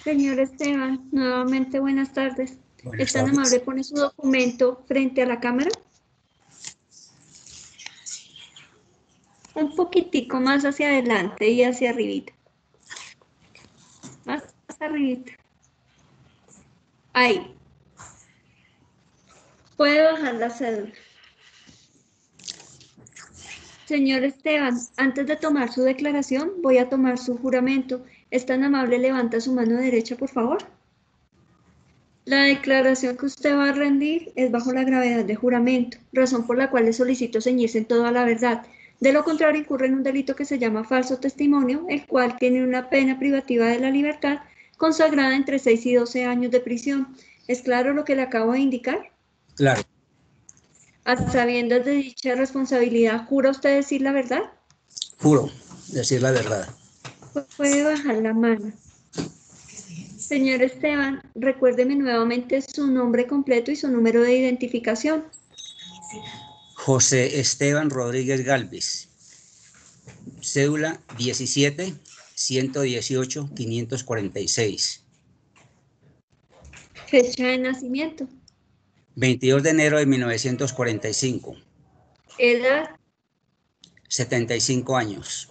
Señor Esteban, nuevamente buenas tardes. Buenas ¿Es tan amable tardes. poner su documento frente a la cámara? Un poquitico más hacia adelante y hacia arribita. Más arribita. Ahí. Puede bajar la cédula. Señor Esteban, antes de tomar su declaración, voy a tomar su juramento. ¿Es tan amable? Levanta su mano derecha, por favor. La declaración que usted va a rendir es bajo la gravedad de juramento, razón por la cual le solicito ceñirse en toda la verdad. De lo contrario, incurre en un delito que se llama falso testimonio, el cual tiene una pena privativa de la libertad consagrada entre 6 y 12 años de prisión. ¿Es claro lo que le acabo de indicar? Claro, A sabiendas de dicha responsabilidad, ¿jura usted decir la verdad? juro decir la verdad. Puede bajar la mano. Señor Esteban, recuérdeme nuevamente su nombre completo y su número de identificación. José Esteban Rodríguez Galvez, cédula 17 118 546, Fecha de nacimiento. 22 de enero de 1945, Edad, 75 años,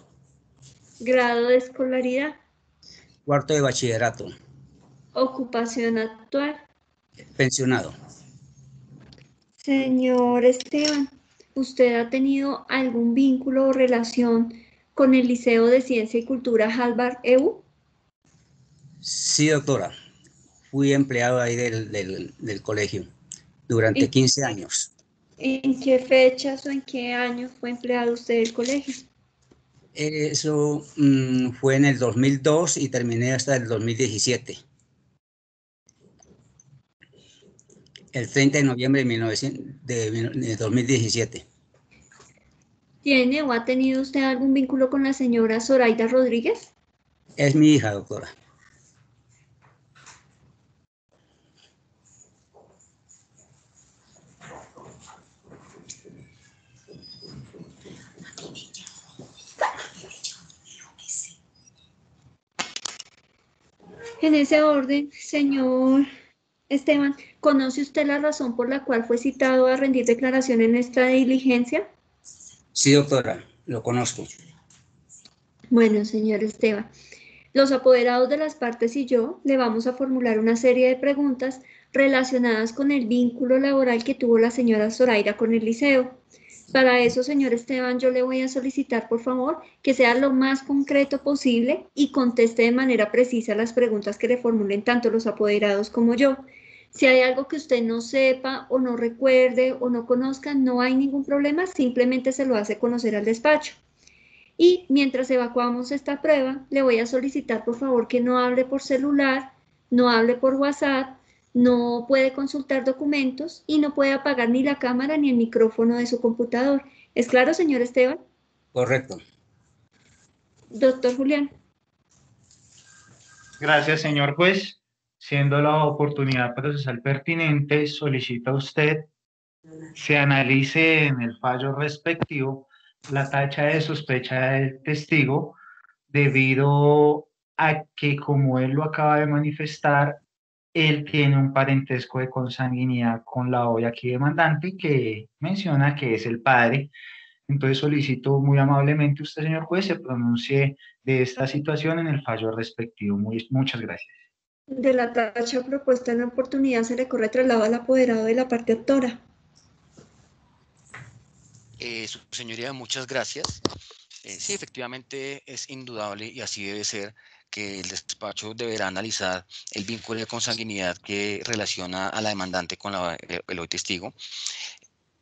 grado de escolaridad, cuarto de bachillerato, ocupación actual. pensionado. Señor Esteban, ¿usted ha tenido algún vínculo o relación con el Liceo de Ciencia y Cultura Harvard EU? Sí, doctora, fui empleado ahí del colegio durante ¿En, 15 años. en qué fechas o en qué año fue empleado usted del colegio? Eso fue en el 2002 y terminé hasta el 2017. El 30 de noviembre de, 2017. ¿Tiene o ha tenido usted algún vínculo con la señora Zoraida Rodríguez? Es mi hija, doctora. En ese orden, señor Esteban, ¿conoce usted la razón por la cual fue citado a rendir declaración en esta diligencia? Sí, doctora, lo conozco. Bueno, señor Esteban, los apoderados de las partes y yo le vamos a formular una serie de preguntas relacionadas con el vínculo laboral que tuvo la señora Zoraida con el liceo. Para eso, señor Esteban, yo le voy a solicitar, por favor, que sea lo más concreto posible y conteste de manera precisa las preguntas que le formulen tanto los apoderados como yo. Si hay algo que usted no sepa o no recuerde o no conozca, no hay ningún problema, simplemente se lo hace conocer al despacho. Y mientras evacuamos esta prueba, le voy a solicitar por favor que no hable por celular, no hable por WhatsApp, no puede consultar documentos y no puede apagar ni la cámara ni el micrófono de su computador. ¿Es claro, señor Esteban? Correcto. Doctor Julián. Gracias, señor juez. Siendo la oportunidad procesal pertinente, solicita usted se analice en el fallo respectivo la tacha de sospecha del testigo debido a que, como él lo acaba de manifestar, él tiene un parentesco de consanguinidad con la hoy aquí demandante que menciona que es el padre. Entonces solicito muy amablemente usted, señor juez, se pronuncie de esta situación en el fallo respectivo. Muchas gracias. De la tacha propuesta en la oportunidad se le corre traslado al apoderado de la parte autora. Su señoría, muchas gracias. Sí, efectivamente es indudable y así debe ser que el despacho deberá analizar el vínculo de consanguinidad que relaciona a la demandante con el hoy testigo.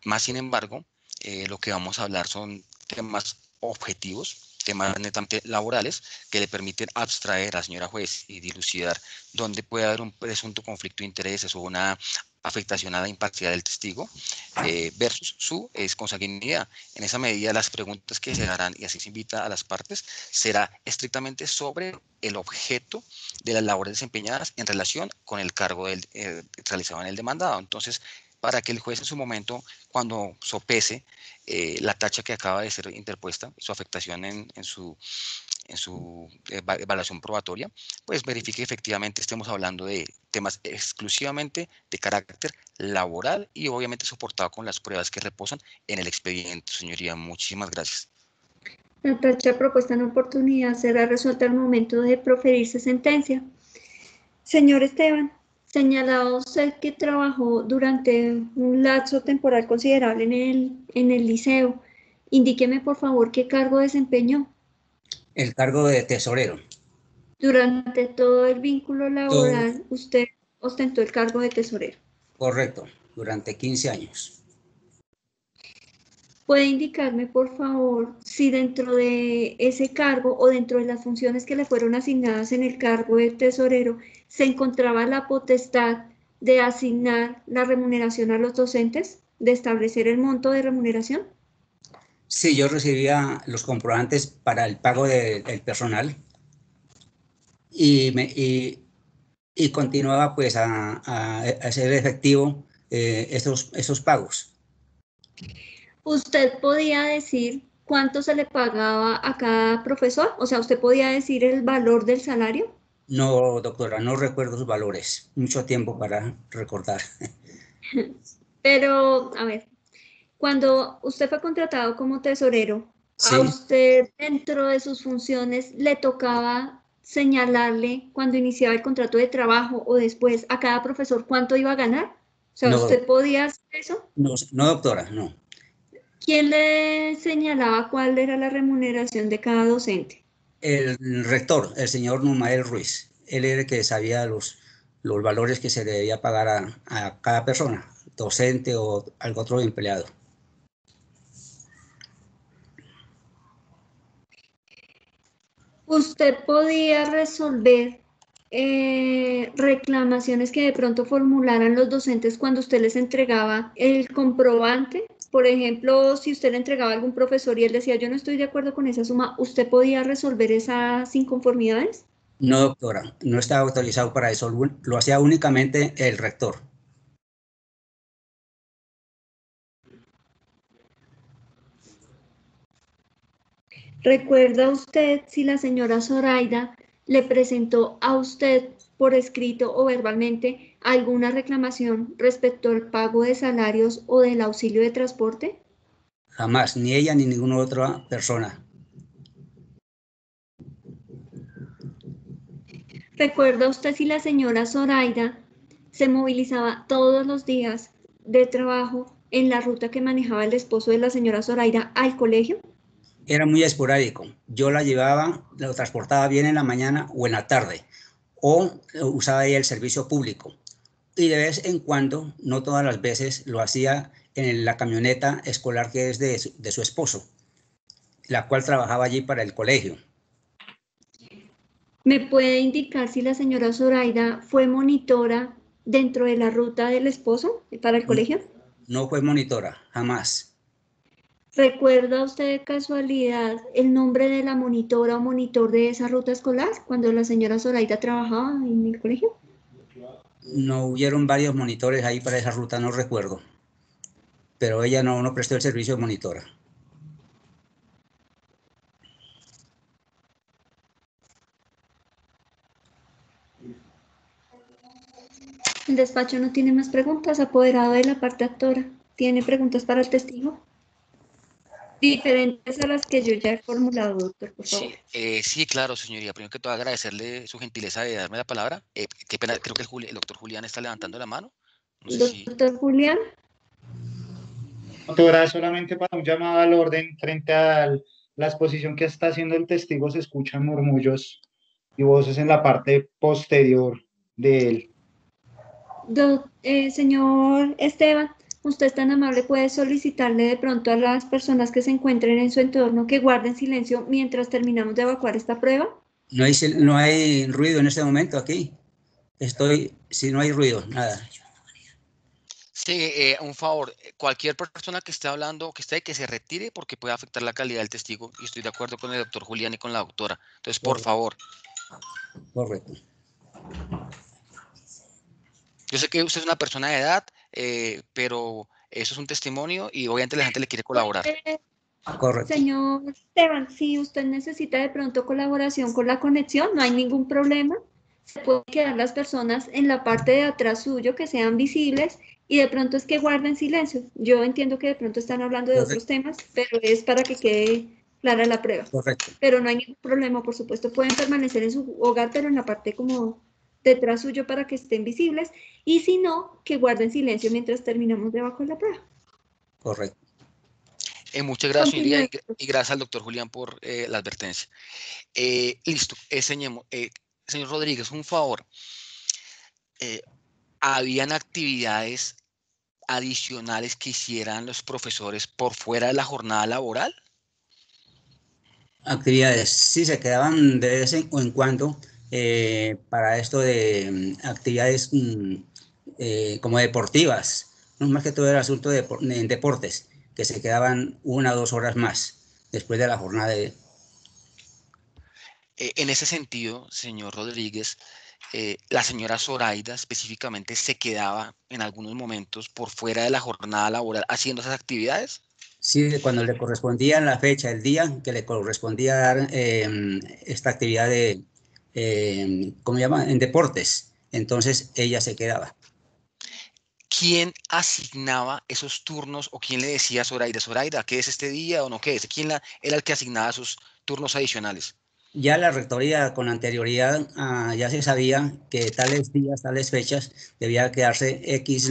Más sin embargo, lo que vamos a hablar son temas objetivos, temas netamente laborales que le permiten abstraer a la señora juez y dilucidar dónde puede haber un presunto conflicto de intereses o una afectación a la imparcialidad del testigo versus su consanguinidad. En esa medida, las preguntas que se harán, y así se invita a las partes, será estrictamente sobre el objeto de las labores desempeñadas en relación con el cargo realizado en el demandado. Entonces, para que el juez en su momento, cuando sopese la tacha que acaba de ser interpuesta, su afectación en su evaluación probatoria, pues verifique que efectivamente estemos hablando de temas exclusivamente de carácter laboral y obviamente soportado con las pruebas que reposan en el expediente, señoría. Muchísimas gracias. La tacha propuesta en oportunidad será resuelta al momento de proferirse sentencia. Señor Esteban, señalado usted que trabajó durante un lapso temporal considerable en el liceo, indíqueme por favor qué cargo desempeñó. El cargo de tesorero. Durante todo el vínculo laboral, usted ostentó el cargo de tesorero. Correcto, durante 15 años. ¿Puede indicarme, por favor, si dentro de ese cargo o dentro de las funciones que le fueron asignadas en el cargo de tesorero se encontraba la potestad de asignar la remuneración a los docentes, de establecer el monto de remuneración? Sí, yo recibía los comprobantes para el pago del personal y continuaba pues a hacer efectivo esos pagos. ¿Usted podía decir cuánto se le pagaba a cada profesor? O sea, ¿usted podía decir el valor del salario? No, doctora, no recuerdo sus valores. Mucho tiempo para recordar. Pero, a ver, cuando usted fue contratado como tesorero, Sí. ¿a usted dentro de sus funciones le tocaba señalarle cuando iniciaba el contrato de trabajo o después a cada profesor cuánto iba a ganar? O sea, No, ¿usted podía hacer eso? no, doctora, no. ¿Quién le señalaba cuál era la remuneración de cada docente? El rector, el señor Numael Ruiz. Él era el que sabía los valores que se le debía pagar a cada persona, docente o algún otro empleado. ¿Usted podía resolver reclamaciones que de pronto formularan los docentes cuando usted les entregaba el comprobante? Por ejemplo, si usted le entregaba a algún profesor y él decía, yo no estoy de acuerdo con esa suma, ¿usted podía resolver esas inconformidades? No, doctora, no estaba autorizado para eso. Lo hacía únicamente el rector. ¿Recuerda usted si la señora Zoraida le presentó a usted por escrito o verbalmente alguna reclamación respecto al pago de salarios o del auxilio de transporte? Jamás, ni ella ni ninguna otra persona. ¿Recuerda usted si la señora Zoraida se movilizaba todos los días de trabajo en la ruta que manejaba el esposo de la señora Zoraida al colegio? Era muy esporádico. Yo la llevaba, la transportaba bien en la mañana o en la tarde, o usaba ella el servicio público. Y de vez en cuando, no todas las veces, lo hacía en la camioneta escolar que es de su esposo, la cual trabajaba allí para el colegio. ¿Me puede indicar si la señora Zoraida fue monitora dentro de la ruta del esposo para el colegio? No fue monitora, jamás. ¿Recuerda usted de casualidad el nombre de la monitora o monitor de esa ruta escolar cuando la señora Zoraida trabajaba en el colegio? No hubieron varios monitores ahí para esa ruta, no recuerdo. Pero ella no prestó el servicio de monitora. El despacho no tiene más preguntas. Apoderado de la parte actora, ¿tiene preguntas para el testigo? Diferentes a las que yo ya he formulado, doctor, por favor. Sí, claro, señoría. Primero que todo, agradecerle su gentileza de darme la palabra. Qué pena, creo que el doctor Julián está levantando la mano. No sé si... Doctor Julián. Doctora, solamente para un llamado al orden, frente a la exposición que está haciendo el testigo, se escuchan murmullos y voces en la parte posterior de él. Señor Esteban, usted es tan amable, puede solicitarle de pronto a las personas que se encuentren en su entorno que guarden silencio mientras terminamos de evacuar esta prueba. No hay ruido en este momento aquí. Si no hay ruido, nada. Sí, un favor, cualquier persona que esté hablando, que se retire porque puede afectar la calidad del testigo y estoy de acuerdo con el doctor Julián y con la doctora. Entonces, por favor. Correcto. Yo sé que usted es una persona de edad, pero eso es un testimonio y obviamente la gente le quiere colaborar. Correcto. Señor Esteban, si usted necesita de pronto colaboración con la conexión, no hay ningún problema. Se pueden quedar las personas en la parte de atrás suyo que sean visibles y de pronto es que guarden silencio. Yo entiendo que de pronto están hablando de otros temas, pero es para que quede clara la prueba. Correcto. Pero no hay ningún problema, por supuesto, pueden permanecer en su hogar, pero en la parte como detrás suyo para que estén visibles y si no, que guarden silencio mientras terminamos de evacuar la prueba. Correcto. Muchas gracias, señoría, y gracias al doctor Julián por la advertencia. Listo, señor Rodríguez, un favor. ¿Habían actividades adicionales que hicieran los profesores por fuera de la jornada laboral? Actividades, sí, se quedaban de vez en cuando para esto de actividades como deportivas, no más que todo el asunto de deportes, que se quedaban 1 o 2 horas más después de la jornada de... En ese sentido, señor Rodríguez, la señora Zoraida específicamente se quedaba en algunos momentos por fuera de la jornada laboral haciendo esas actividades. Sí, cuando le correspondía la fecha, el día que le correspondía dar esta actividad de, ¿cómo se llama? En deportes, entonces ella se quedaba. ¿Quién asignaba esos turnos o quién le decía a Zoraida, Zoraida, ¿qué es este día o no qué es? ¿Quién era el que asignaba esos turnos adicionales? Ya la rectoría con anterioridad ya se sabía que tales días, tales fechas, debía quedarse X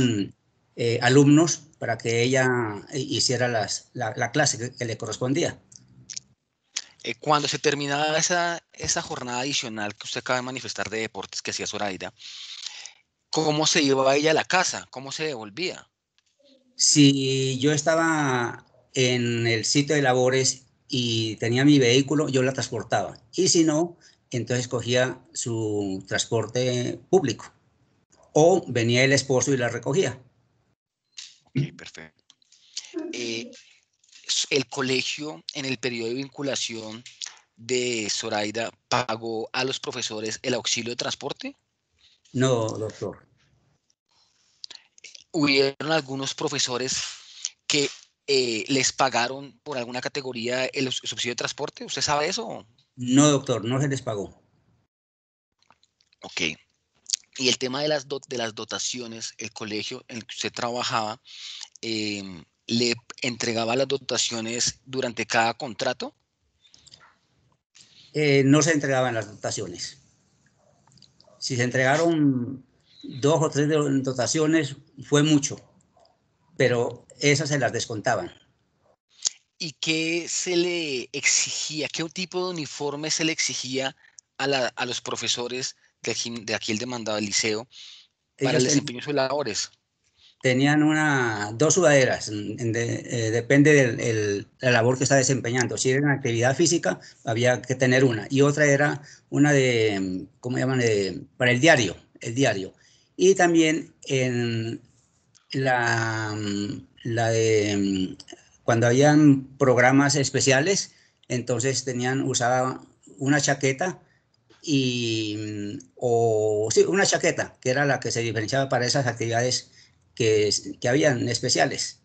alumnos para que ella hiciera la clase que le correspondía. Cuando se terminaba esa jornada adicional que usted acaba de manifestar de deportes que hacía Zoraida, ¿cómo se iba ella a la casa? ¿Cómo se devolvía? Si yo estaba en el sitio de labores y tenía mi vehículo, yo la transportaba. Y si no, entonces cogía su transporte público. O venía el esposo y la recogía. Ok, perfecto. ¿El colegio en el periodo de vinculación de Zoraida pagó a los profesores el auxilio de transporte? No, doctor. ¿Hubieron algunos profesores que les pagaron por alguna categoría el subsidio de transporte? ¿Usted sabe eso? No, doctor, no se les pagó. Ok. Y el tema de las dotaciones, el colegio en el que usted trabajaba, ¿le entregaba las dotaciones durante cada contrato? No se entregaban las dotaciones. Si se entregaron 2 o 3 dotaciones, fue mucho, pero esas se las descontaban. ¿Y qué se le exigía? ¿Qué tipo de uniforme se le exigía a los profesores de aquí el demandado del liceo para el Ellos desempeño de sus labores? tenían 2 sudaderas, depende de la labor que está desempeñando. Si era una actividad física, había que tener una, y otra era una de, ¿cómo llaman? Para el diario. Y también en la de cuando habían programas especiales, entonces usaba una chaqueta o sí, una chaqueta, que era la que se diferenciaba para esas actividades que habían especiales.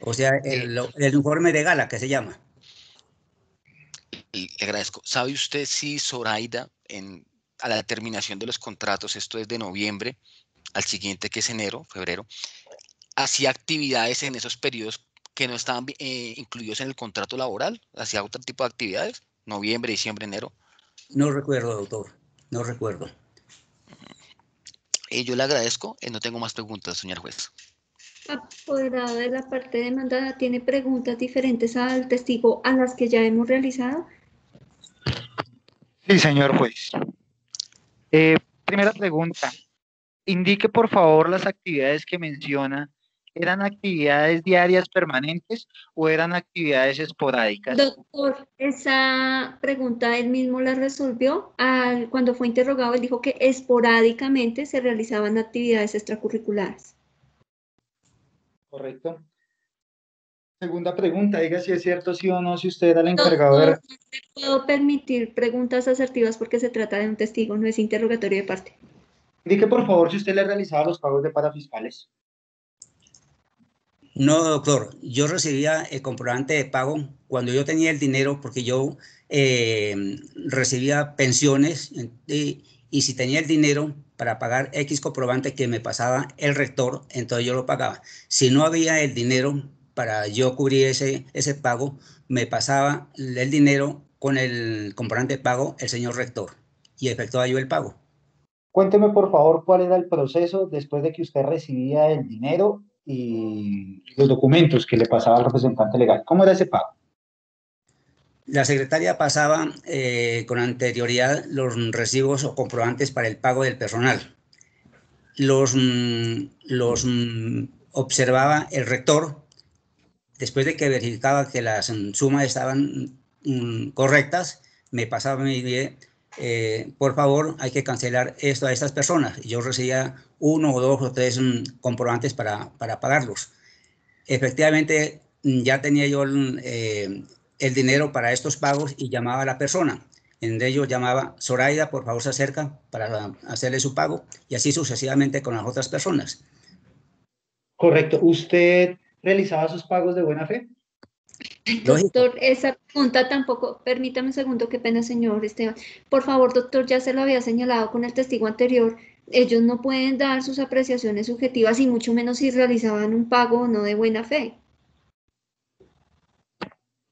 O sea, Eh, el uniforme de gala que se llama. Le agradezco. ¿Sabe usted si Zoraida, a la terminación de los contratos, esto es de noviembre, al siguiente que es enero, febrero, hacía actividades en esos periodos que no estaban incluidos en el contrato laboral? ¿Hacía otro tipo de actividades? Noviembre, diciembre, enero. No recuerdo, doctor, no recuerdo. Yo le agradezco. No tengo más preguntas, señor juez. Apoderado de la parte demandada, ¿tiene preguntas diferentes al testigo a las que ya hemos realizado? Sí, señor juez. Primera pregunta. Indique, por favor, las actividades que menciona. ¿Eran actividades diarias permanentes o eran actividades esporádicas? Doctor, esa pregunta él mismo la resolvió. Cuando fue interrogado, él dijo que esporádicamente se realizaban actividades extracurriculares. Correcto. Segunda pregunta, diga si es cierto sí o no, si usted era el encargado de... Doctor, no le puedo permitir preguntas asertivas porque se trata de un testigo, no es interrogatorio de parte. Indique, por favor, si usted le realizaba los pagos de parafiscales. No, doctor, yo recibía el comprobante de pago cuando yo tenía el dinero, porque yo recibía pensiones y si tenía el dinero para pagar X comprobante que me pasaba el rector, entonces yo lo pagaba. Si no había el dinero para yo cubrir ese pago, me pasaba el dinero con el comprobante de pago el señor rector y efectuaba yo el pago. Cuénteme, por favor, cuál era el proceso después de que usted recibía el dinero y los documentos que le pasaba al representante legal. ¿Cómo era ese pago? La secretaria pasaba con anterioridad los recibos o comprobantes para el pago del personal. Los observaba el rector después de que verificaba que las sumas estaban correctas, me pasaba mi por favor, hay que cancelar esto a estas personas. Yo recibía 1 o 2 o 3 comprobantes para pagarlos. Efectivamente, ya tenía yo el dinero para estos pagos y llamaba a la persona. En ello llamaba, Zoraida, por favor se acerca para hacerle su pago y así sucesivamente con las otras personas. Correcto. ¿Usted realizaba sus pagos de buena fe? Lógico. Doctor, esa pregunta tampoco, permítame un segundo, qué pena, señor Esteban. Por favor, doctor, ya se lo había señalado con el testigo anterior. Ellos no pueden dar sus apreciaciones subjetivas y mucho menos si realizaban un pago o no de buena fe.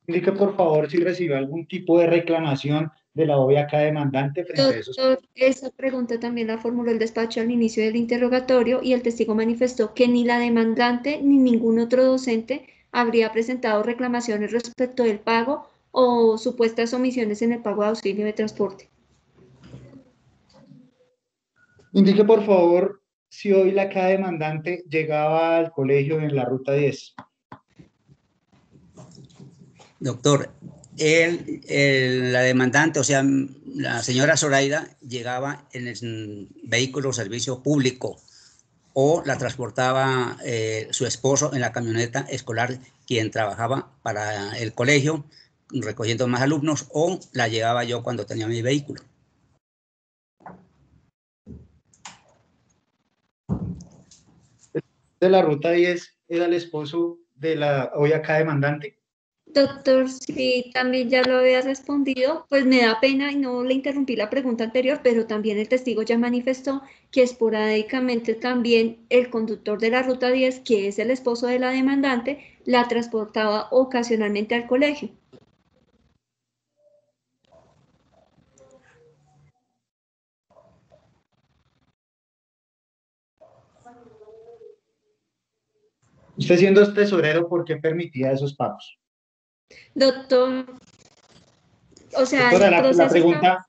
Indique, por favor, si recibió algún tipo de reclamación de la OIAK demandante frente a esos. Doctor, esa pregunta también la formuló el despacho al inicio del interrogatorio y el testigo manifestó que ni la demandante ni ningún otro docente habría presentado reclamaciones respecto del pago o supuestas omisiones en el pago de auxilio de transporte. Indique, por favor, si hoy la cada demandante llegaba al colegio en la ruta 10. Doctor, la demandante, o sea, la señora Zoraida, llegaba en el vehículo servicio público o la transportaba su esposo en la camioneta escolar, quien trabajaba para el colegio, recogiendo más alumnos, o la llevaba yo cuando tenía mi vehículo. De la ruta 10 era el esposo de la OIAK demandante. Doctor, sí, también ya lo había respondido, pues me da pena y no le interrumpí la pregunta anterior, pero también el testigo ya manifestó que esporádicamente también el conductor de la ruta 10, que es el esposo de la demandante, la transportaba ocasionalmente al colegio. Usted siendo tesorero, ¿por qué permitía esos pagos? Doctor, o sea, Doctora, el proceso está...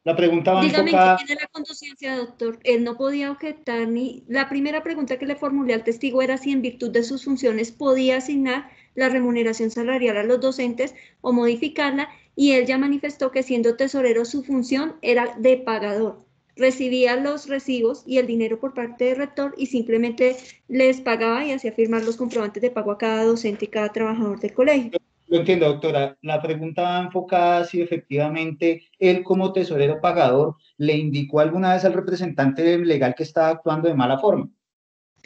la pregunta va Dígame en qué enfocada. tiene la conducencia, doctor. Él no podía objetar ni... La primera pregunta que le formulé al testigo era si en virtud de sus funciones podía asignar la remuneración salarial a los docentes o modificarla, y él ya manifestó que siendo tesorero su función era de pagador. Recibía los recibos y el dinero por parte del rector y simplemente les pagaba y hacía firmar los comprobantes de pago a cada docente y cada trabajador del colegio. Lo entiendo, doctora. La pregunta va enfocada si efectivamente él como tesorero pagador le indicó alguna vez al representante legal que estaba actuando de mala forma.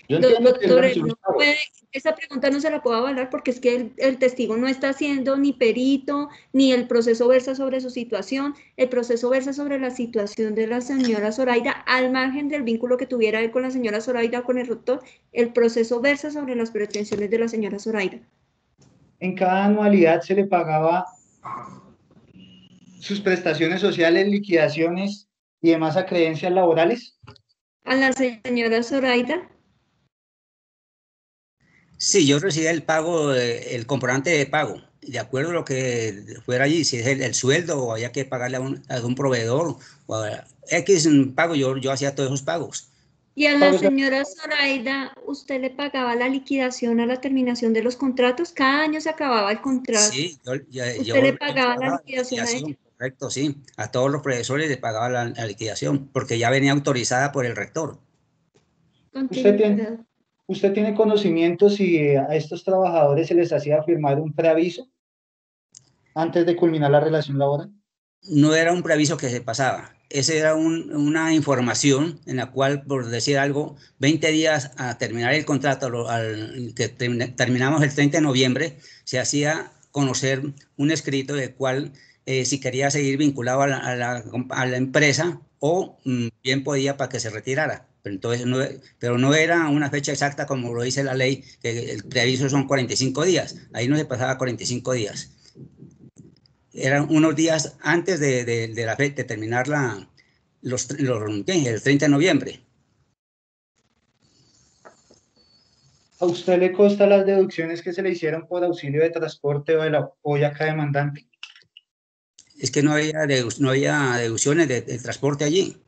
Yo entiendo que él Doctor, realizó los pagos. esa pregunta no se la puedo avalar porque es que el testigo no está haciendo ni perito, ni el proceso versa sobre su situación. El proceso versa sobre la situación de la señora Zoraida, al margen del vínculo que tuviera él con la señora Zoraida o con el rector. El proceso versa sobre las pretensiones de la señora Zoraida. En cada anualidad se le pagaba sus prestaciones sociales, liquidaciones y demás acreencias laborales. A la señora Zoraida. Sí, yo recibía el pago, el comprobante de pago, de acuerdo a lo que fuera allí, si es el sueldo o había que pagarle a algún proveedor o a X pago, yo hacía todos esos pagos. Y a la Pagos de- señora Zoraida, ¿usted le pagaba la liquidación a la terminación de los contratos? Cada año se acababa el contrato. Sí, ¿Usted le yo pagaba la pagaba la liquidación a ella? correcto, sí. A todos los profesores les pagaba la liquidación, porque ya venía autorizada por el rector. ¿Usted Continúe. tiene, usted tiene conocimiento si a estos trabajadores se les hacía firmar un preaviso antes de culminar la relación laboral? no era un preaviso que se pasaba. Esa era una información en la cual, por decir algo, 20 días a terminar el contrato, que terminamos el 30 de noviembre, se hacía conocer un escrito del cual, si quería seguir vinculado a la empresa o bien podía para que se retirara. Pero, entonces pero no era una fecha exacta como lo dice la ley, que el preaviso son 45 días. Ahí no se pasaba 45 días. Eran unos días antes de la fecha de terminar el 30 de noviembre. ¿A usted le consta las deducciones que se le hicieron por auxilio de transporte o del apoyo a cada demandante? Es que no había deducciones de transporte allí.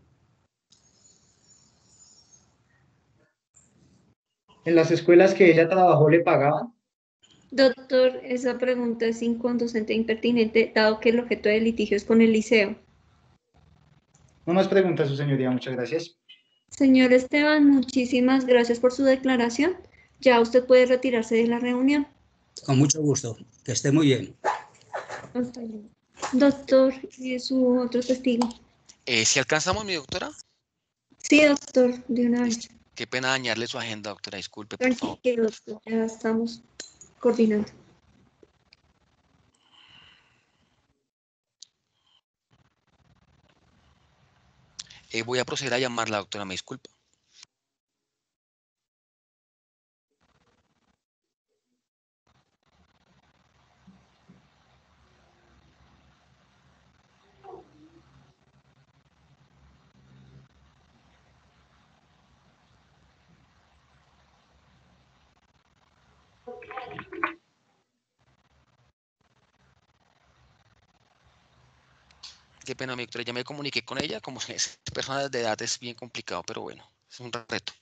¿En las escuelas que ella trabajó le pagaban? Doctor, esa pregunta es inconducente e impertinente, dado que el objeto del litigio es con el liceo. No más preguntas, su señoría, muchas gracias. Señor Esteban, muchísimas gracias por su declaración. Ya usted puede retirarse de la reunión. Con mucho gusto. Que esté muy bien. Hasta luego. Doctor, ¿y su otro testigo? ¿Si alcanzamos, mi doctora? Sí, doctor, de una vez. Qué pena dañarle su agenda, doctora. Disculpe, por favor. Tranquilo, doctor, ya estamos coordinando. Voy a proceder a llamarla, doctora. Me disculpa. Qué pena, mi doctora. Ya me comuniqué con ella. Como es personas de edad es bien complicado, pero bueno, es un reto.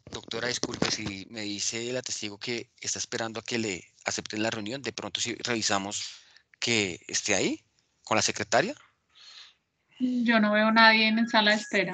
Doctora, disculpe si me dice la testigo que está esperando a que le acepten la reunión. De pronto, si revisamos que esté ahí con la secretaria. Yo no veo a nadie en sala de espera.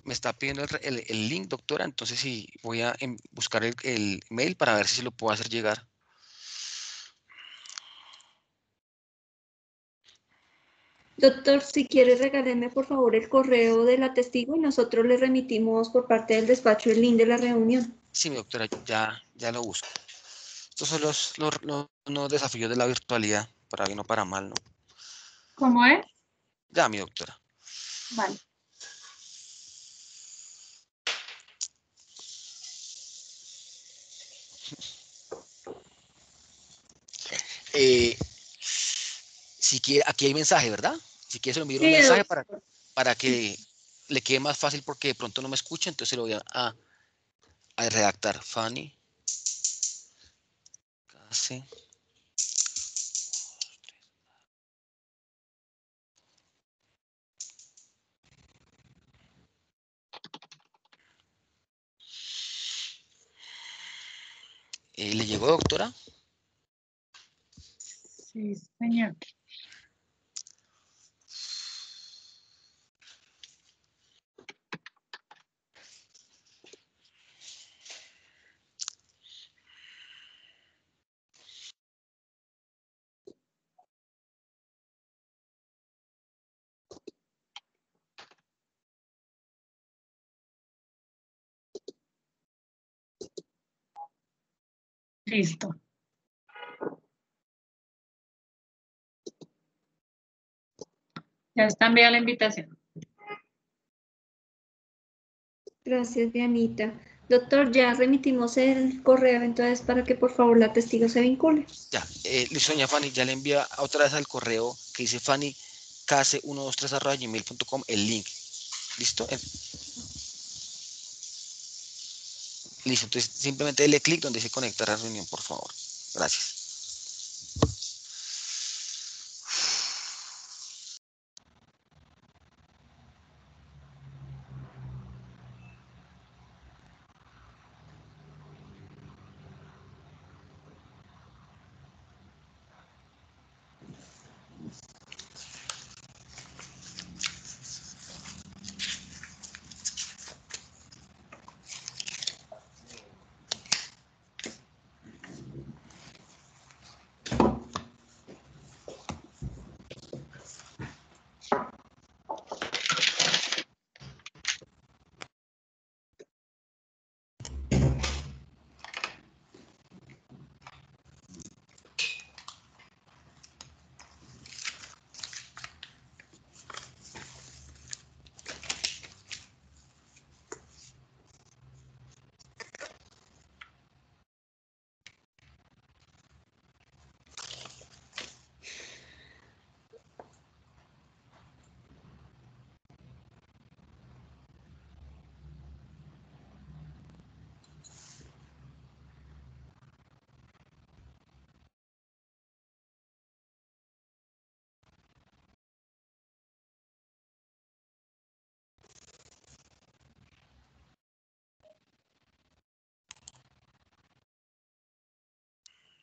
me está pidiendo el link, doctora, entonces sí, voy a buscar el mail para ver si lo puedo hacer llegar. Doctor, si quiere regálenme por favor el correo de la testigo y nosotros le remitimos por parte del despacho el link de la reunión. Sí, mi doctora, ya lo busco. Estos son los desafíos de la virtualidad, para bien o para mal, ¿no? ¿Cómo es? Ya, mi doctora. Vale. Si quiere, aquí hay mensaje, ¿verdad? Si quiere se lo envío un Sí, mensaje doctor. para que le quede más fácil porque de pronto no me escucha, entonces se lo voy a redactar. Fanny Case. ¿Le llegó, doctora? Sí, señor. Listo. Ya está enviada la invitación. Gracias, Dianita. Doctor, ya remitimos el correo entonces para que por favor la testigo se vincule. Ya, listo, doña Fanny, ya le envía otra vez al correo que dice fannycase123@gmail.com el link. ¿Listo? Listo, entonces simplemente dele clic donde dice conectar a la reunión, por favor. Gracias.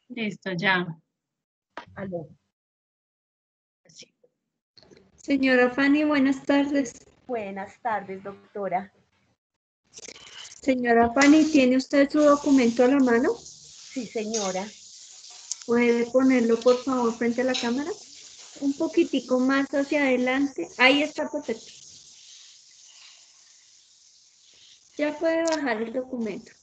Listo, ya. Aló. Sí. Señora Fanny, buenas tardes. Buenas tardes, doctora. Señora Fanny, ¿tiene usted su documento a la mano? Sí, señora. ¿Puede ponerlo por favor frente a la cámara? Un poquitico más hacia adelante. Ahí está, perfecto. Ya puede bajar el documento.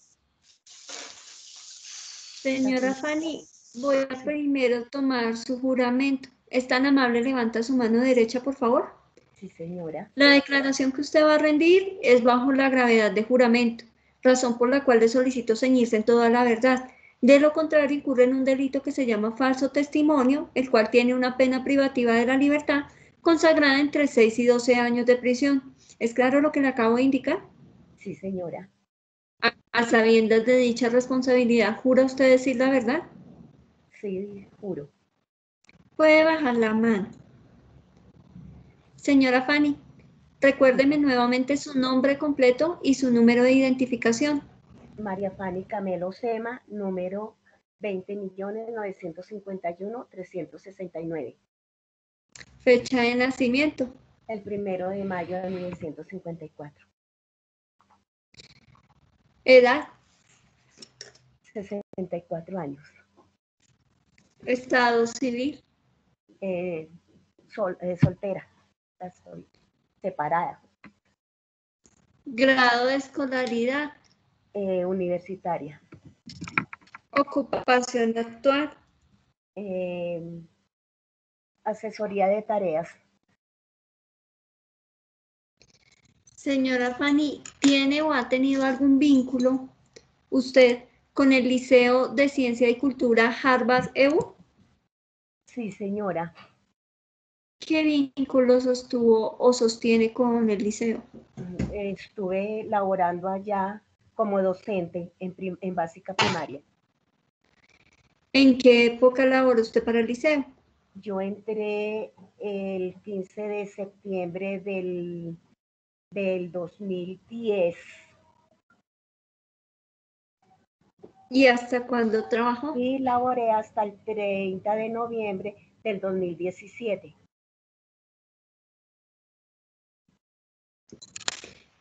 Señora Fanny, voy a primero tomar su juramento. ¿Es tan amable? Levanta su mano derecha, por favor. Sí, señora. La declaración que usted va a rendir es bajo la gravedad de juramento, razón por la cual le solicito ceñirse en toda la verdad. De lo contrario, incurre en un delito que se llama falso testimonio, el cual tiene una pena privativa de la libertad consagrada entre 6 y 12 años de prisión. ¿Es claro lo que le acabo de indicar? Sí, señora. A sabiendas de dicha responsabilidad, ¿jura usted decir la verdad? Sí, juro. Puede bajar la mano. Señora Fanny, recuérdeme nuevamente su nombre completo y su número de identificación. María Fanny Camelo Sema, número 20.951.369. Fecha de nacimiento. El 1 de mayo de 1954. edad, 64 años. estado civil, Soltera. Estoy separada. grado de escolaridad, Universitaria. ocupación actual, Asesoría de tareas. Señora Fanny, ¿tiene o ha tenido algún vínculo usted con el Liceo de Ciencia y Cultura Harvard-EU? Sí, señora. ¿Qué vínculo sostuvo o sostiene con el liceo? Estuve laborando allá como docente en básica primaria. ¿En qué época laboró usted para el liceo? Yo entré el 15 de septiembre del 2010. ¿Y hasta cuándo trabajó? Y laboré hasta el 30 de noviembre del 2017.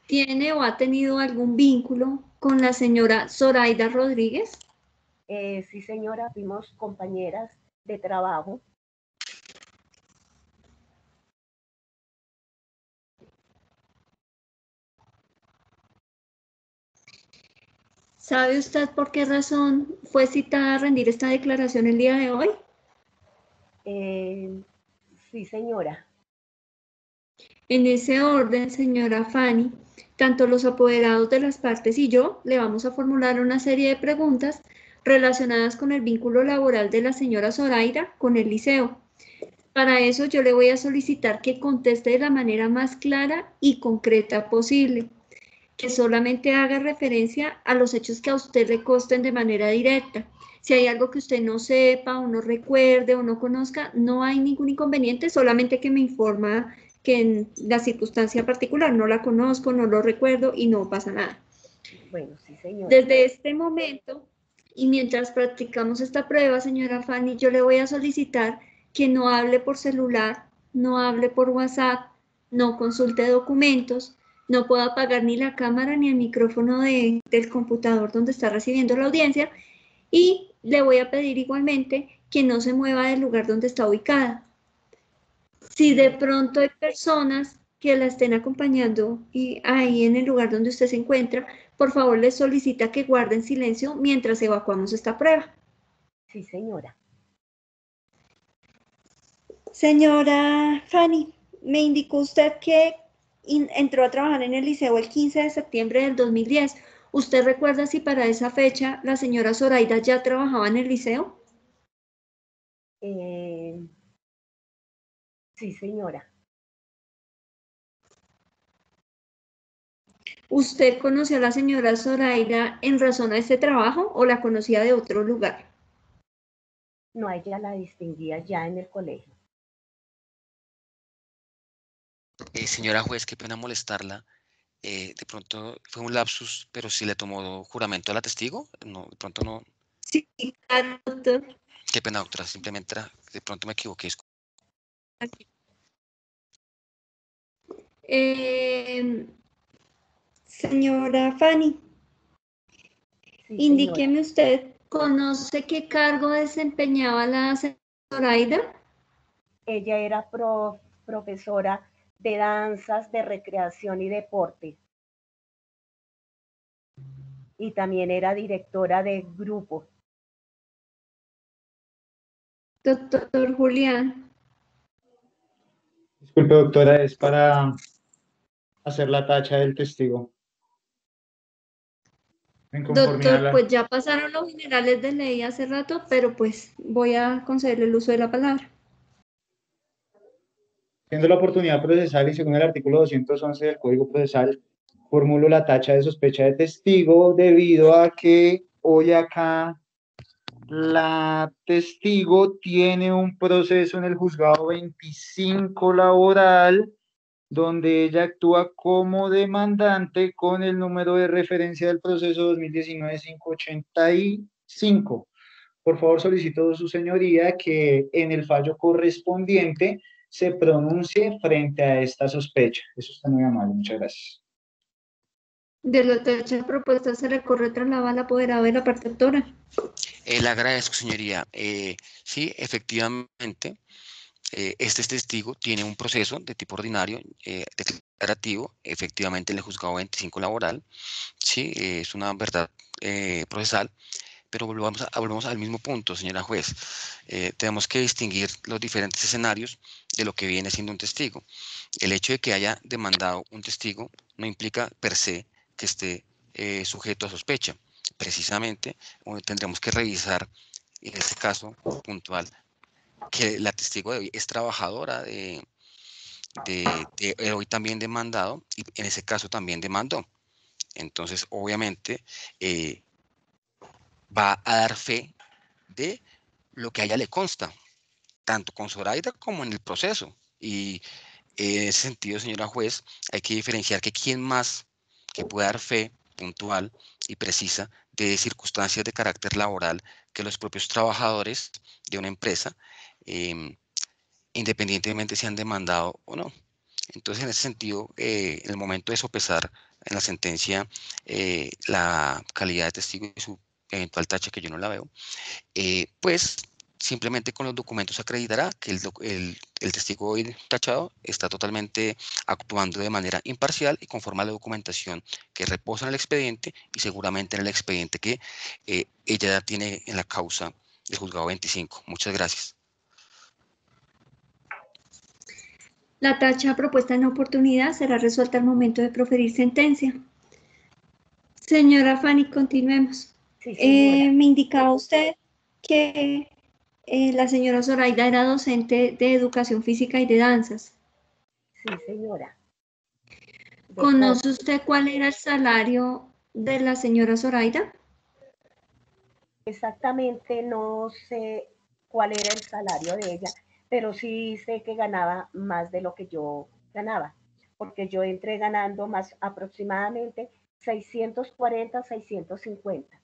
¿Tiene o ha tenido algún vínculo con la señora Zoraida Rodríguez? Sí, señora, fuimos compañeras de trabajo. ¿Sabe usted por qué razón fue citada a rendir esta declaración el día de hoy? Sí, señora. En ese orden, señora Fanny, tanto los apoderados de las partes y yo le vamos a formular una serie de preguntas relacionadas con el vínculo laboral de la señora Zoraida con el liceo. Para eso yo le voy a solicitar que conteste de la manera más clara y concreta posible, que solamente haga referencia a los hechos que a usted le consten de manera directa. Si hay algo que usted no sepa o no recuerde o no conozca, no hay ningún inconveniente, solamente que me informa que en la circunstancia particular no la conozco, no lo recuerdo y no pasa nada. Bueno, sí, señora. Desde este momento y mientras practicamos esta prueba, señora Fanny, yo le voy a solicitar que no hable por celular, no hable por WhatsApp, no consulte documentos, no pueda apagar ni la cámara ni el micrófono del computador donde está recibiendo la audiencia y le voy a pedir igualmente que no se mueva del lugar donde está ubicada. Si de pronto hay personas que la estén acompañando y ahí en el lugar donde usted se encuentra, por favor les solicita que guarden silencio mientras evacuamos esta prueba. Sí, señora. Señora Fanny, me indicó usted que entró a trabajar en el liceo el 15 de septiembre del 2010. ¿Usted recuerda si para esa fecha la señora Zoraida ya trabajaba en el liceo? Sí, señora. ¿Usted conoció a la señora Zoraida en razón a este trabajo o la conocía de otro lugar? No, a ella la distinguía ya en el colegio. Señora juez, qué pena molestarla. De pronto fue un lapsus, pero si le tomó juramento a la testigo, no, de pronto no. Sí, claro, doctor. Qué pena, doctora, simplemente de pronto me equivoqué. Señora Fanny, Sí, indíqueme usted, ¿conoce qué cargo desempeñaba la señora Zoraida? Ella era profesora de danzas, de recreación y deporte. Y también era directora de grupo. Doctor Julián. Disculpe, doctora, es para hacer la tacha del testigo. En conformidad a Doctor, la... pues ya pasaron los generales de ley hace rato, pero pues voy a concederle el uso de la palabra. Siendo la oportunidad procesal y según el artículo 211 del Código Procesal, formulo la tacha de sospecha de testigo debido a que hoy acá la testigo tiene un proceso en el juzgado 25 laboral donde ella actúa como demandante con el número de referencia del proceso 2019-585. Por favor, solicito a su señoría que en el fallo correspondiente se pronuncie frente a esta sospecha. Eso está muy amable, muchas gracias. De la tacha propuesta se recorre traslado al apoderado de la parte autora. Le agradezco, señoría. Sí, efectivamente, este testigo tiene un proceso de tipo ordinario declarativo, efectivamente en el juzgado 25 laboral, sí, es una verdad procesal, pero volvemos al mismo punto, señora juez. Tenemos que distinguir los diferentes escenarios de lo que viene siendo un testigo. El hecho de que haya demandado un testigo no implica per se que esté sujeto a sospecha. Precisamente, tendremos que revisar en este caso puntual que la testigo de hoy es trabajadora de hoy también demandado y en ese caso también demandó. Entonces, obviamente, va a dar fe de lo que a ella le consta, tanto con Zoraida como en el proceso. Y en ese sentido, señora juez, hay que diferenciar que quién más que pueda dar fe puntual y precisa de circunstancias de carácter laboral que los propios trabajadores de una empresa, independientemente si han demandado o no. Entonces, en ese sentido, en el momento de sopesar en la sentencia la calidad de testigo y su eventual tacha, que yo no la veo, pues simplemente con los documentos acreditará que el testigo hoy tachado está totalmente actuando de manera imparcial y conforme a la documentación que reposa en el expediente y seguramente en el expediente que ella tiene en la causa del juzgado 25. Muchas gracias. La tacha propuesta en oportunidad será resuelta al momento de proferir sentencia. Señora Fanny, continuemos. Sí, señora. Me indicaba usted que la señora Zoraida era docente de educación física y de danzas. Sí, señora. ¿Conoce usted cuál era el salario de la señora Zoraida? Exactamente no sé cuál era el salario de ella, pero sí sé que ganaba más de lo que yo ganaba, porque yo entré ganando más aproximadamente 640, 650.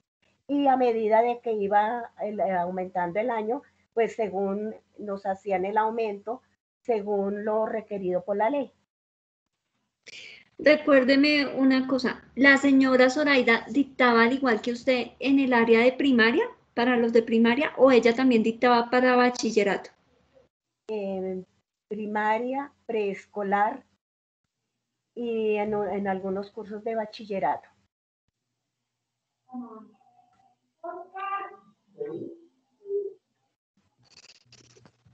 Y a medida de que iba aumentando el año, pues según nos hacían el aumento, según lo requerido por la ley. Recuérdeme una cosa, ¿la señora Zoraida dictaba al igual que usted en el área de primaria, para los de primaria, o ella también dictaba para bachillerato? Primaria, preescolar y en algunos cursos de bachillerato.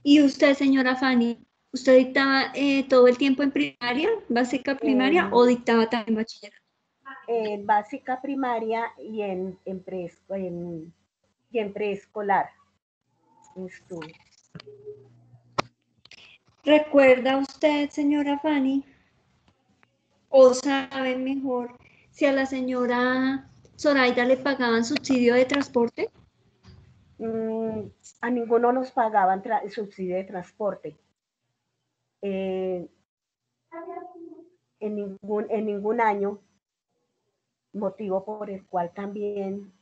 ¿Y usted, señora Fanny, usted dictaba todo el tiempo en primaria, básica primaria, o dictaba también bachillerato? En básica primaria y en preescolar estuve. ¿Recuerda usted, señora Fanny, o sabe mejor si a la señora Zoraida le pagaban subsidio de transporte? A ninguno nos pagaban subsidio de transporte. En ningún año, motivo por el cual también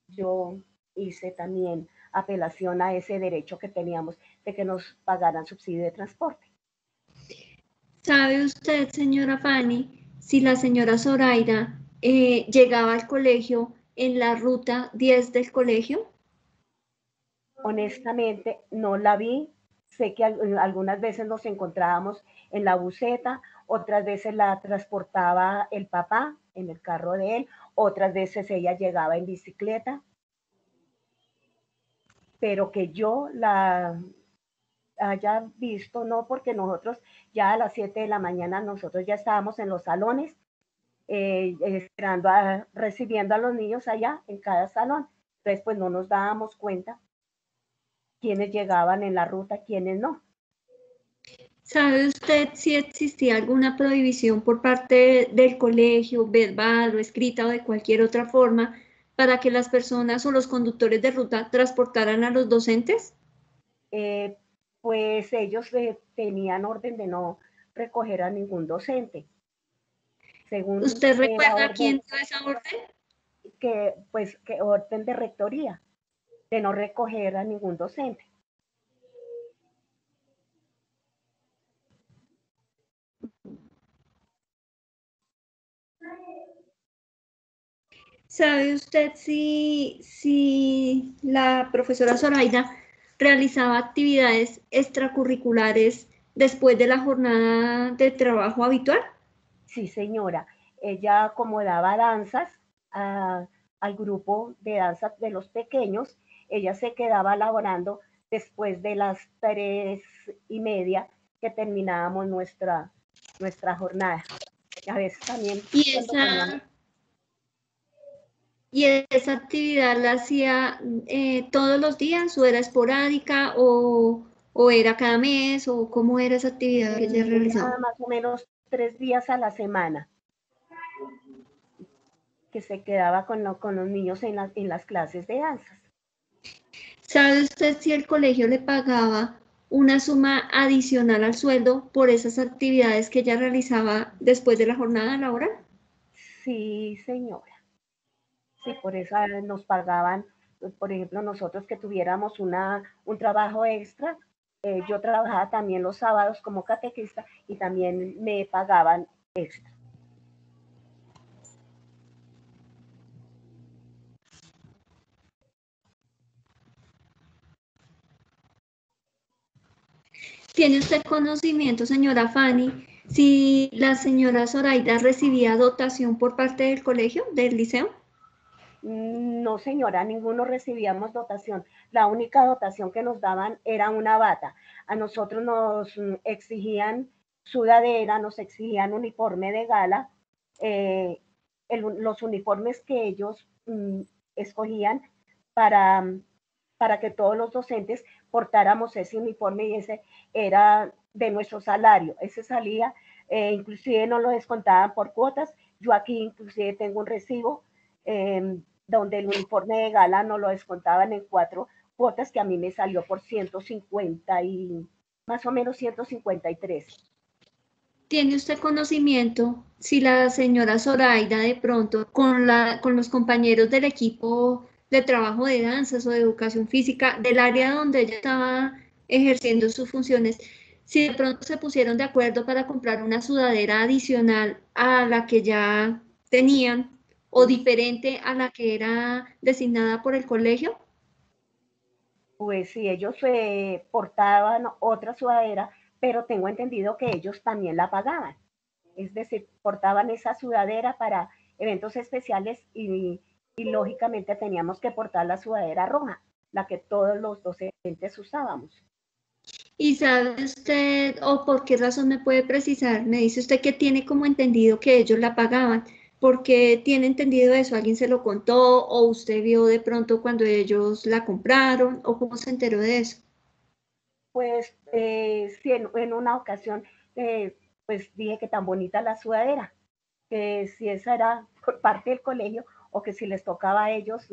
yo hice también apelación a ese derecho que teníamos de que nos pagaran subsidio de transporte. ¿Sabe usted, señora Fanny, si la señora Zoraida llegaba al colegio en la ruta 10 del colegio? Honestamente, no la vi. Sé que algunas veces nos encontrábamos en la buseta, otras veces la transportaba el papá en el carro de él, otras veces ella llegaba en bicicleta, pero que yo la haya visto, no, porque nosotros ya a las 7 de la mañana nosotros ya estábamos en los salones esperando, recibiendo a los niños allá en cada salón. Entonces, pues no nos dábamos cuenta quiénes llegaban en la ruta, quiénes no. ¿Sabe usted si existía alguna prohibición por parte del colegio, verbal o escrita o de cualquier otra forma, para que las personas o los conductores de ruta transportaran a los docentes? Eh, pues ellos tenían orden de no recoger a ningún docente. Según ¿Usted era recuerda quién orden dio esa orden? que orden de rectoría, de no recoger a ningún docente. ¿Sabe usted si la profesora Zoraida realizaba actividades extracurriculares después de la jornada de trabajo habitual? Sí, señora. Ella acomodaba danzas al grupo de danzas de los pequeños. Ella se quedaba laborando después de las 3:30 que terminábamos nuestra jornada. Y a veces también ¿Y cuando teníamos... esa actividad la hacía todos los días o era esporádica o era cada mes o cómo era esa actividad que ella realizaba? Más o menos 3 días a la semana que se quedaba con los niños en las clases de danzas. ¿Sabe usted si el colegio le pagaba una suma adicional al sueldo por esas actividades que ella realizaba después de la jornada laboral? Sí, señora. Sí, por eso nos pagaban, por ejemplo, nosotros que tuviéramos un trabajo extra. Yo trabajaba también los sábados como catequista y también me pagaban extra. ¿Tiene usted conocimiento, señora Fanny, si la señora Zoraida recibía dotación por parte del colegio, del liceo? No, señora, ninguno recibíamos dotación. La única dotación que nos daban era una bata. A nosotros nos exigían sudadera, nos exigían uniforme de gala. Los uniformes que ellos escogían para, para que todos los docentes portáramos ese uniforme y ese era de nuestro salario. Ese salía, inclusive no lo descontaban por cuotas. Yo aquí inclusive tengo un recibo donde el uniforme de gala no lo descontaban en 4 cuotas, que a mí me salió por 150 y más o menos 153. ¿Tiene usted conocimiento si la señora Zoraida de pronto con los compañeros del equipo de trabajo de danzas o de educación física del área donde ella estaba ejerciendo sus funciones, si de pronto se pusieron de acuerdo para comprar una sudadera adicional a la que ya tenían o diferente a la que era designada por el colegio? Pues sí, ellos portaban otra sudadera, pero tengo entendido que ellos también la pagaban. Es decir, portaban esa sudadera para eventos especiales y lógicamente teníamos que portar la sudadera roja, la que todos los docentes usábamos. ¿Y sabe usted, o por qué razón me puede precisar? Me dice usted que tiene como entendido que ellos la pagaban. ¿Por qué tiene entendido eso? ¿Alguien se lo contó o usted vio de pronto cuando ellos la compraron o cómo se enteró de eso? Pues sí, en una ocasión, pues dije que tan bonita la sudadera, que si esa era por parte del colegio o que si les tocaba a ellos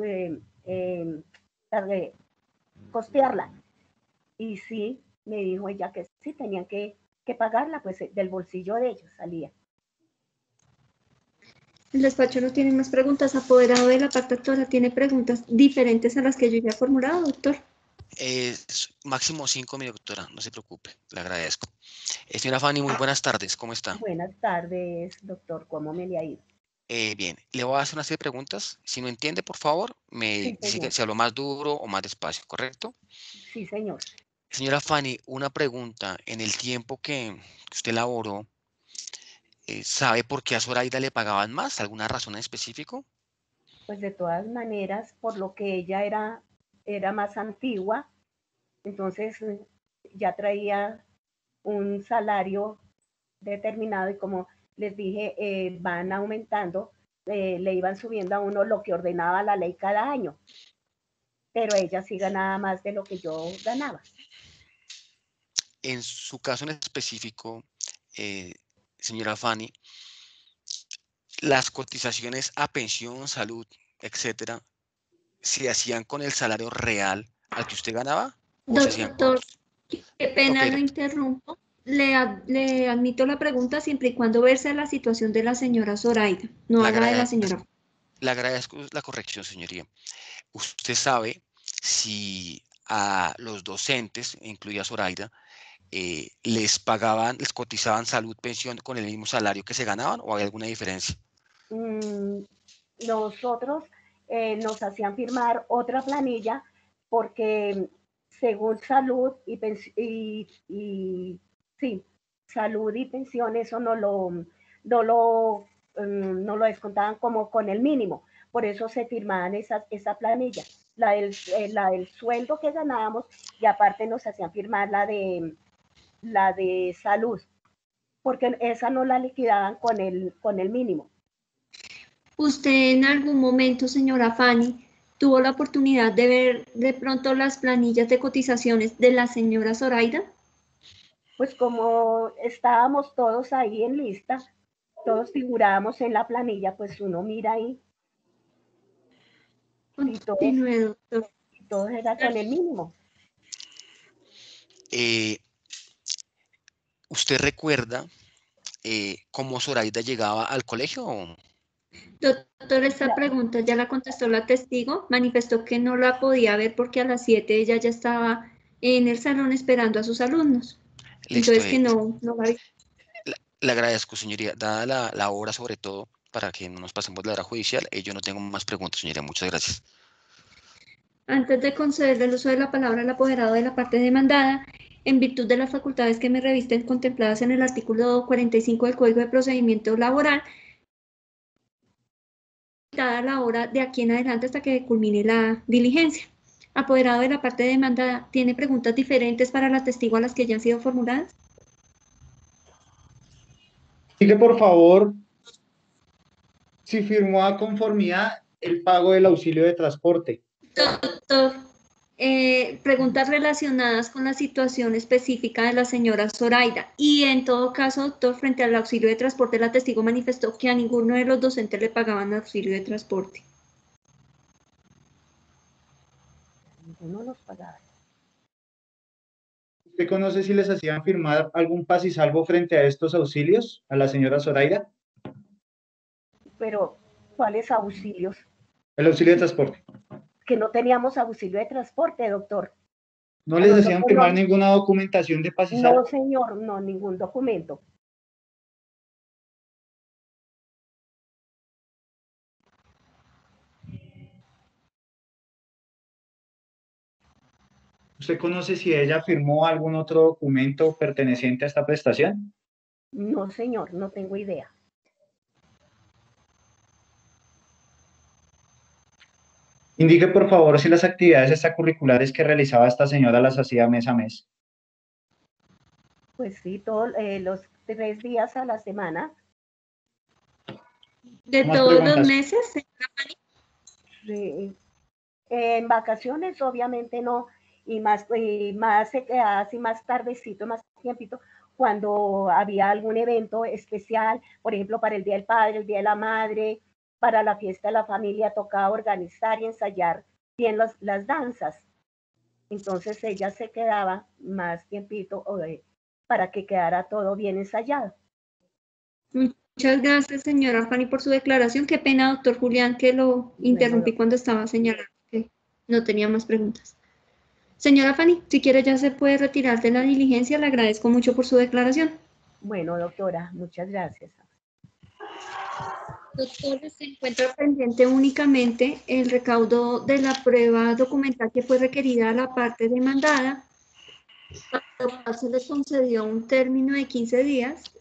costearla. Y sí, me dijo ella que sí, tenían que pagarla, pues del bolsillo de ellos salía. El despacho no tiene más preguntas. Apoderado de la parte actora tiene preguntas diferentes a las que yo ya he formulado, doctor. Máximo 5, mi doctora, no se preocupe, le agradezco. Señora Fanny, muy buenas tardes, ¿cómo está? Buenas tardes, doctor, ¿cómo me le ha ido? Bien, le voy a hacer una serie de preguntas. Si no entiende, por favor, me dice que se habló más duro o más despacio, ¿correcto? Sí, señor. Señora Fanny, una pregunta. En el tiempo que usted laboró, ¿sabe por qué a Zoraida le pagaban más? ¿Alguna razón en específico? Pues de todas maneras, por lo que ella era más antigua, entonces ya traía un salario determinado y como les dije, van aumentando, le iban subiendo a uno lo que ordenaba la ley cada año, pero ella sí ganaba más de lo que yo ganaba. En su caso en específico, señora Fanny, las cotizaciones a pensión, salud, etcétera, ¿se hacían con el salario real al que usted ganaba o se hacían con...? Doctor, qué pena Ok, lo interrumpo. Le admito la pregunta siempre y cuando verse la situación de la señora Zoraida, no a la de la señora. le agradezco la corrección, señoría. ¿Usted sabe si a los docentes, incluida Zoraida, les cotizaban salud, pensión con el mismo salario que se ganaban o hay alguna diferencia? nosotros nos hacían firmar otra planilla porque según salud sí, salud y pensión, eso no lo descontaban como con el mínimo. Por eso se firmaban esa planilla, la del sueldo que ganábamos, y aparte nos hacían firmar la de salud, porque esa no la liquidaban con el mínimo. ¿Usted en algún momento, señora Fanny, tuvo la oportunidad de ver de pronto las planillas de cotizaciones de la señora Zoraida? Pues como estábamos todos ahí en lista, todos figurábamos en la planilla, pues uno mira ahí. Continúe, doctor. Y todo era con el mínimo. ¿Usted recuerda cómo Zoraida llegaba al colegio? Doctor, esta pregunta ya la contestó la testigo. Manifestó que no la podía ver porque a las 7 ella ya estaba en el salón esperando a sus alumnos. Listo, Entonces que no la vi. Le agradezco, señoría. Dada la hora, sobre todo, para que no nos pasemos de la hora judicial, yo no tengo más preguntas, señoría. Muchas gracias. Antes de concederle el uso de la palabra al apoderado de la parte demandada, en virtud de las facultades que me revisten contempladas en el artículo 45 del Código de Procedimiento Laboral, dada la hora de aquí en adelante hasta que culmine la diligencia. Apoderado de la parte demandada, ¿tiene preguntas diferentes para la testigo a las que ya han sido formuladas? Sigue, por favor, si firmó a conformidad el pago del auxilio de transporte. Doctor, preguntas relacionadas con la situación específica de la señora Zoraida. Y en todo caso, doctor, frente al auxilio de transporte, la testigo manifestó que a ninguno de los docentes le pagaban auxilio de transporte. Ninguno los pagaba. ¿Usted conoce si les hacían firmar algún paz y salvo frente a estos auxilios a la señora Zoraida? Pero, ¿cuáles auxilios? El auxilio de transporte. Que no teníamos auxilio de transporte, doctor. ¿No les hacían firmar ninguna documentación de paz y salvo? No, señor, no, ningún documento. ¿Usted conoce si ella firmó algún otro documento perteneciente a esta prestación? No, señor, no tengo idea. Indique, por favor, si las actividades extracurriculares que realizaba esta señora las hacía mes a mes. Pues sí, los 3 días a la semana. ¿De todos los meses, señora Fanny? Sí. En vacaciones, obviamente no. Y más se quedaba así más tardecito, más tiempito, cuando había algún evento especial, por ejemplo, para el Día del Padre, el Día de la Madre, para la fiesta de la familia, tocaba organizar y ensayar bien las danzas. Entonces ella se quedaba más tiempito para que quedara todo bien ensayado. Muchas gracias, señora Fanny, por su declaración. Qué pena, doctor Julián, que lo interrumpí cuando estaba señalando que no tenía más preguntas. Señora Fanny, si quiere ya se puede retirar de la diligencia. Le agradezco mucho por su declaración. Bueno, doctora, muchas gracias. Doctor, se encuentra pendiente únicamente el recaudo de la prueba documental que fue requerida a la parte demandada. Para lo cual se les concedió un término de 15 días,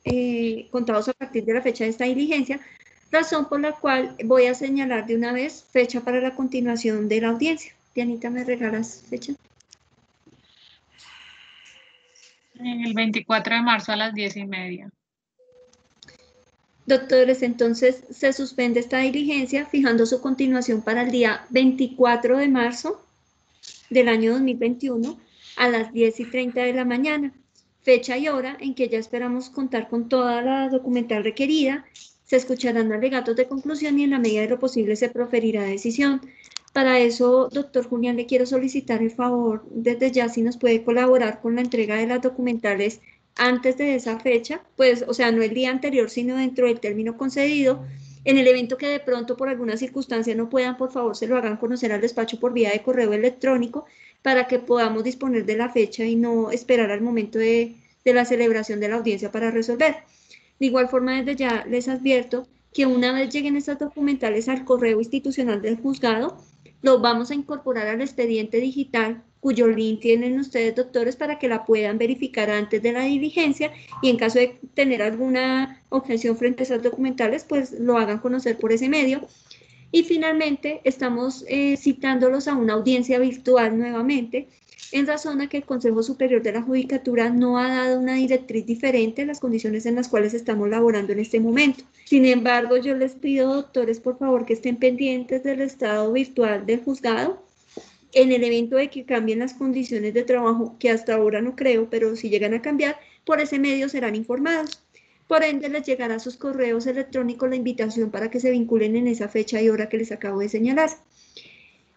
contados a partir de la fecha de esta diligencia, razón por la cual voy a señalar de una vez fecha para la continuación de la audiencia. Dianita, ¿me regalas fecha? El 24 de marzo a las 10:30. Doctores, entonces se suspende esta diligencia fijando su continuación para el día 24 de marzo del año 2021 a las 10:30 de la mañana, fecha y hora en que ya esperamos contar con toda la documental requerida. Se escucharán alegatos de conclusión y en la medida de lo posible se proferirá decisión. Para eso, doctor Julián, le quiero solicitar el favor desde ya si nos puede colaborar con la entrega de las documentales antes de esa fecha, pues, o sea, no el día anterior, sino dentro del término concedido. En el evento que de pronto por alguna circunstancia no puedan, por favor, se lo hagan conocer al despacho por vía de correo electrónico para que podamos disponer de la fecha y no esperar al momento de la celebración de la audiencia para resolver. De igual forma, desde ya les advierto que una vez lleguen estas documentales al correo institucional del juzgado, los vamos a incorporar al expediente digital, cuyo link tienen ustedes, doctores, para que la puedan verificar antes de la diligencia y en caso de tener alguna objeción frente a esas documentales, pues lo hagan conocer por ese medio. Y finalmente, estamos citándolos a una audiencia virtual nuevamente, en razón a que el Consejo Superior de la Judicatura no ha dado una directriz diferente a las condiciones en las cuales estamos laborando en este momento. Sin embargo, yo les pido, doctores, por favor, que estén pendientes del estado virtual del juzgado. En el evento de que cambien las condiciones de trabajo, que hasta ahora no creo, pero si llegan a cambiar, por ese medio serán informados. Por ende, les llegará a sus correos electrónicos la invitación para que se vinculen en esa fecha y hora que les acabo de señalar.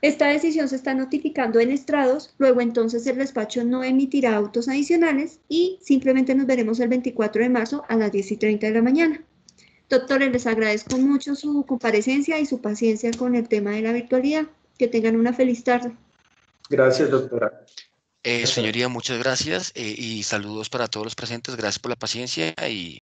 Esta decisión se está notificando en estrados, luego entonces el despacho no emitirá autos adicionales y simplemente nos veremos el 24 de marzo a las 10:30 de la mañana. Doctores, les agradezco mucho su comparecencia y su paciencia con el tema de la virtualidad. Que tengan una feliz tarde. Gracias, doctora. Señoría, muchas gracias y saludos para todos los presentes. Gracias por la paciencia y